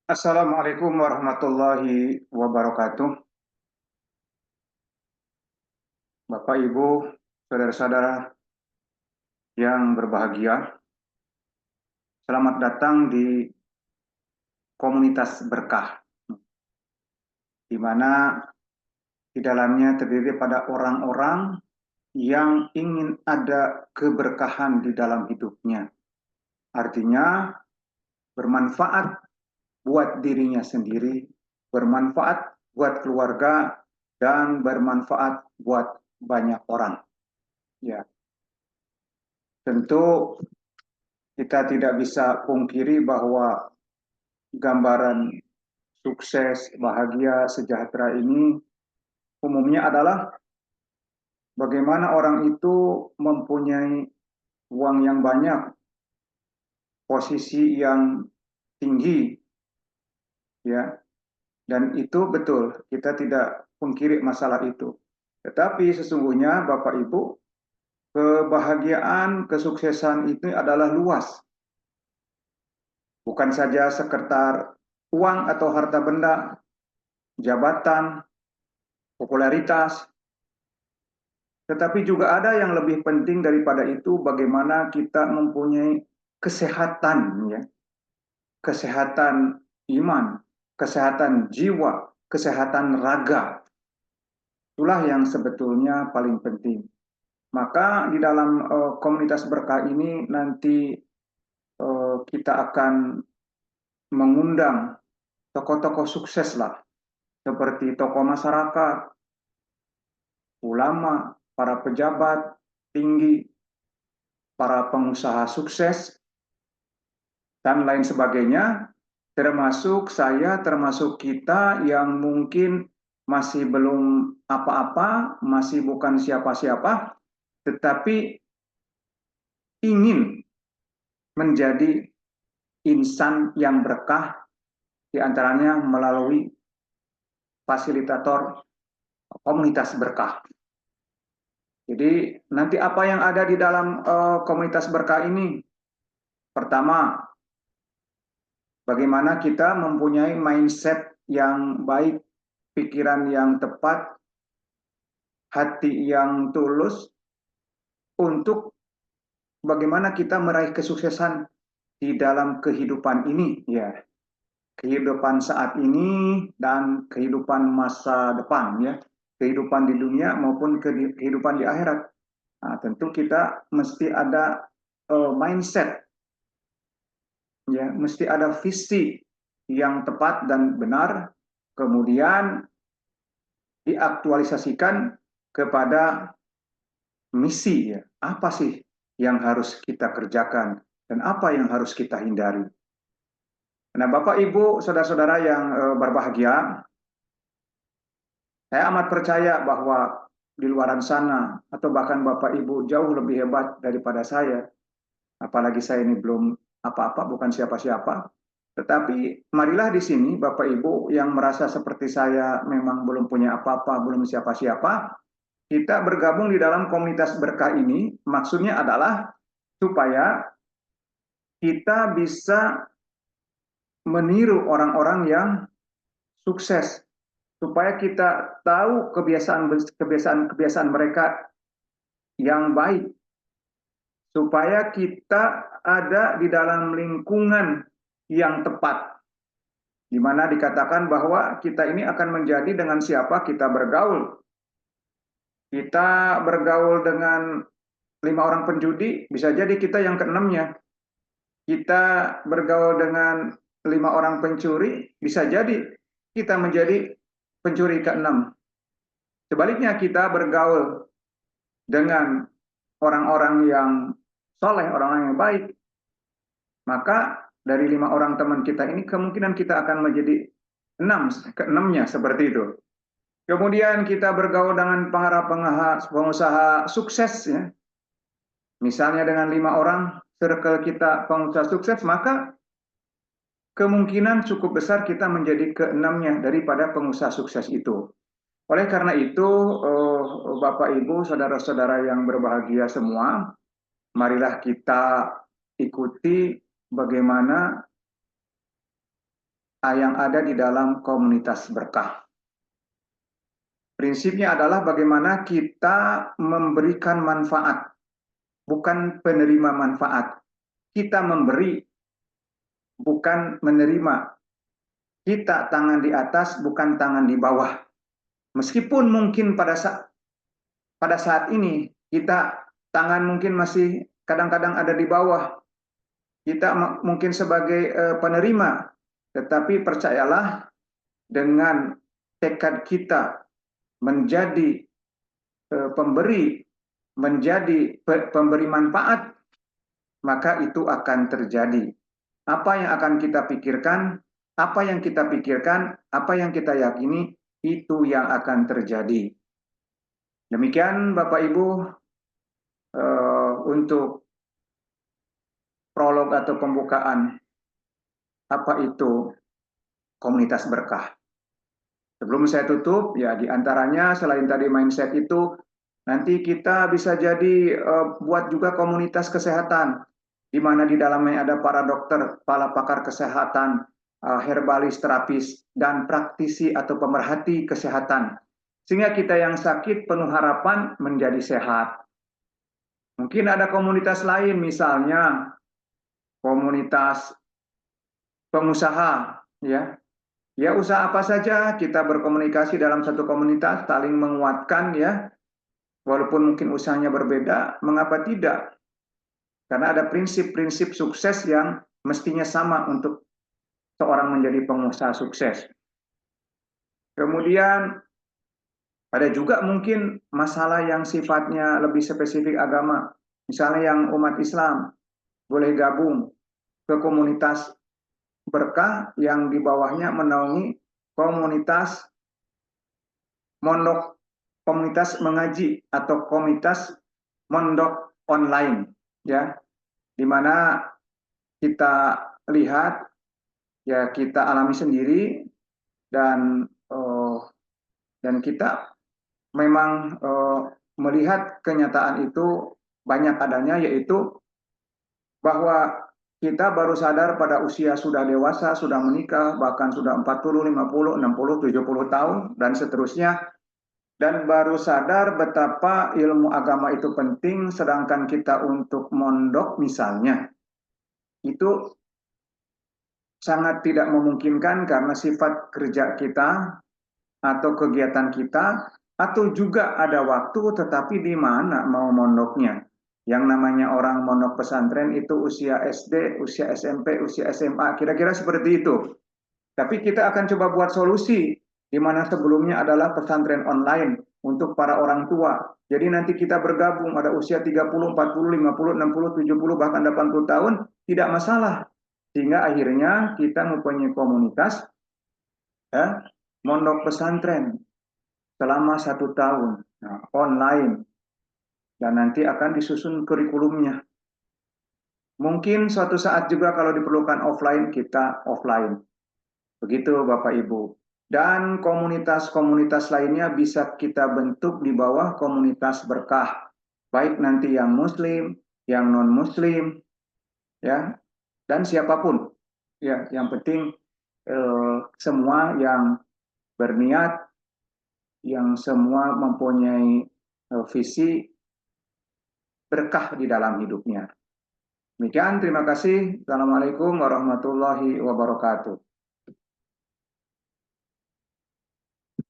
Assalamualaikum warahmatullahi wabarakatuh. Bapak, Ibu, saudara-saudara yang berbahagia, selamat datang di komunitas berkah, di mana di dalamnya terdiri pada orang-orang yang ingin ada keberkahan di dalam hidupnya. Artinya, bermanfaat buat dirinya sendiri, bermanfaat buat keluarga, dan bermanfaat buat banyak orang. Ya, tentu kita tidak bisa pungkiri bahwa gambaran sukses, bahagia, sejahtera ini umumnya adalah bagaimana orang itu mempunyai uang yang banyak, posisi yang tinggi, ya, dan itu betul, kita tidak pungkiri masalah itu. Tetapi sesungguhnya Bapak Ibu, kebahagiaan, kesuksesan itu adalah luas. Bukan saja sekedar uang atau harta benda, jabatan, popularitas, tetapi juga ada yang lebih penting daripada itu, bagaimana kita mempunyai kesehatan, ya, kesehatan iman, kesehatan jiwa, kesehatan raga. Itulah yang sebetulnya paling penting. Maka di dalam komunitas berkah ini nanti kita akan mengundang tokoh-tokoh sukses lah, seperti tokoh masyarakat, ulama, para pejabat tinggi, para pengusaha sukses, dan lain sebagainya, termasuk saya, termasuk kita yang mungkin masih belum apa-apa, masih bukan siapa-siapa, tetapi ingin menjadi insan yang berkah, diantaranya melalui fasilitator komunitas berkah. Jadi nanti apa yang ada di dalam komunitas berkah ini? Pertama, bagaimana kita mempunyai mindset yang baik, pikiran yang tepat, hati yang tulus untuk bagaimana kita meraih kesuksesan di dalam kehidupan ini, ya, kehidupan saat ini dan kehidupan masa depan, ya, kehidupan di dunia maupun kehidupan di akhirat. Nah, tentu kita mesti ada mindset, ya, mesti ada visi yang tepat dan benar, kemudian diaktualisasikan kepada misi, ya. Apa sih yang harus kita kerjakan dan apa yang harus kita hindari? Nah, Bapak, Ibu, saudara-saudara yang berbahagia, saya amat percaya bahwa di luaran sana atau bahkan Bapak Ibu jauh lebih hebat daripada saya. Apalagi saya ini belum apa-apa, bukan siapa-siapa. Tetapi marilah di sini Bapak Ibu yang merasa seperti saya memang belum punya apa-apa, belum siapa-siapa, kita bergabung di dalam komunitas berkah ini, maksudnya adalah supaya kita bisa meniru orang-orang yang sukses, supaya kita tahu kebiasaan mereka yang baik, supaya kita ada di dalam lingkungan yang tepat, di mana dikatakan bahwa kita ini akan menjadi dengan siapa kita bergaul. Kita bergaul dengan 5 orang penjudi, bisa jadi kita yang keenamnya. Kita bergaul dengan 5 orang pencuri, bisa jadi kita menjadi pencuri keenam. Sebaliknya kita bergaul dengan orang-orang yang soleh, orang-orang yang baik, maka dari 5 orang teman kita ini kemungkinan kita akan menjadi keenamnya seperti itu. Kemudian kita bergaul dengan para pengusaha sukses, ya. Misalnya dengan 5 orang circle kita pengusaha sukses, maka kemungkinan cukup besar kita menjadi keenamnya daripada pengusaha sukses itu. Oleh karena itu, Bapak, Ibu, saudara-saudara yang berbahagia semua, marilah kita ikuti bagaimana yang ada di dalam komunitas berkah. Prinsipnya adalah bagaimana kita memberikan manfaat, bukan penerima manfaat. Kita memberi, bukan menerima. Kita tangan di atas, bukan tangan di bawah. Meskipun mungkin pada saat ini kita tangan mungkin masih kadang-kadang ada di bawah, kita mungkin sebagai penerima, tetapi percayalah dengan tekad kita menjadi pemberi, menjadi pemberi manfaat, maka itu akan terjadi. Apa yang akan kita pikirkan, apa yang kita pikirkan, apa yang kita yakini, itu yang akan terjadi. Demikian Bapak Ibu untuk prolog atau pembukaan apa itu komunitas berkah. Sebelum saya tutup, ya diantaranya selain tadi mindset itu, nanti kita bisa jadi buat juga komunitas kesehatan, di mana di dalamnya ada para dokter, para pakar kesehatan, herbalis, terapis, dan praktisi atau pemerhati kesehatan. Sehingga kita yang sakit penuh harapan menjadi sehat. Mungkin ada komunitas lain, misalnya komunitas pengusaha, ya. Ya, usaha apa saja kita berkomunikasi dalam satu komunitas, saling menguatkan ya. Walaupun mungkin usahanya berbeda, mengapa tidak? Karena ada prinsip-prinsip sukses yang mestinya sama untuk seorang menjadi pengusaha sukses. Kemudian ada juga mungkin masalah yang sifatnya lebih spesifik agama. Misalnya yang umat Islam boleh gabung ke komunitas berkah yang di bawahnya menaungi komunitas mondok, komunitas mengaji atau komunitas mondok online, ya, di mana kita lihat, ya kita alami sendiri dan kita memang melihat kenyataan itu banyak adanya, yaitu bahwa kita baru sadar pada usia sudah dewasa, sudah menikah, bahkan sudah 40, 50, 60, 70 tahun, dan seterusnya, dan baru sadar betapa ilmu agama itu penting, sedangkan kita untuk mondok misalnya, itu sangat tidak memungkinkan karena sifat kerja kita atau kegiatan kita, atau juga ada waktu tetapi di mana mau mondoknya. Yang namanya orang mondok pesantren itu usia SD, usia SMP, usia SMA, kira-kira seperti itu. Tapi kita akan coba buat solusi, di mana sebelumnya adalah pesantren online untuk para orang tua. Jadi nanti kita bergabung, ada usia 30, 40, 50, 60, 70, bahkan 80 tahun, tidak masalah. Sehingga akhirnya kita mempunyai komunitas, ya, mondok pesantren selama 1 tahun, nah, online, dan nanti akan disusun kurikulumnya. Mungkin suatu saat juga kalau diperlukan offline, kita offline. Begitu Bapak Ibu. Dan komunitas-komunitas lainnya bisa kita bentuk di bawah komunitas berkah. Baik nanti yang muslim, yang non-muslim, ya, dan siapapun. Ya, yang penting semua yang berniat, yang semua mempunyai visi berkah di dalam hidupnya. Demikian, terima kasih. Assalamualaikum warahmatullahi wabarakatuh.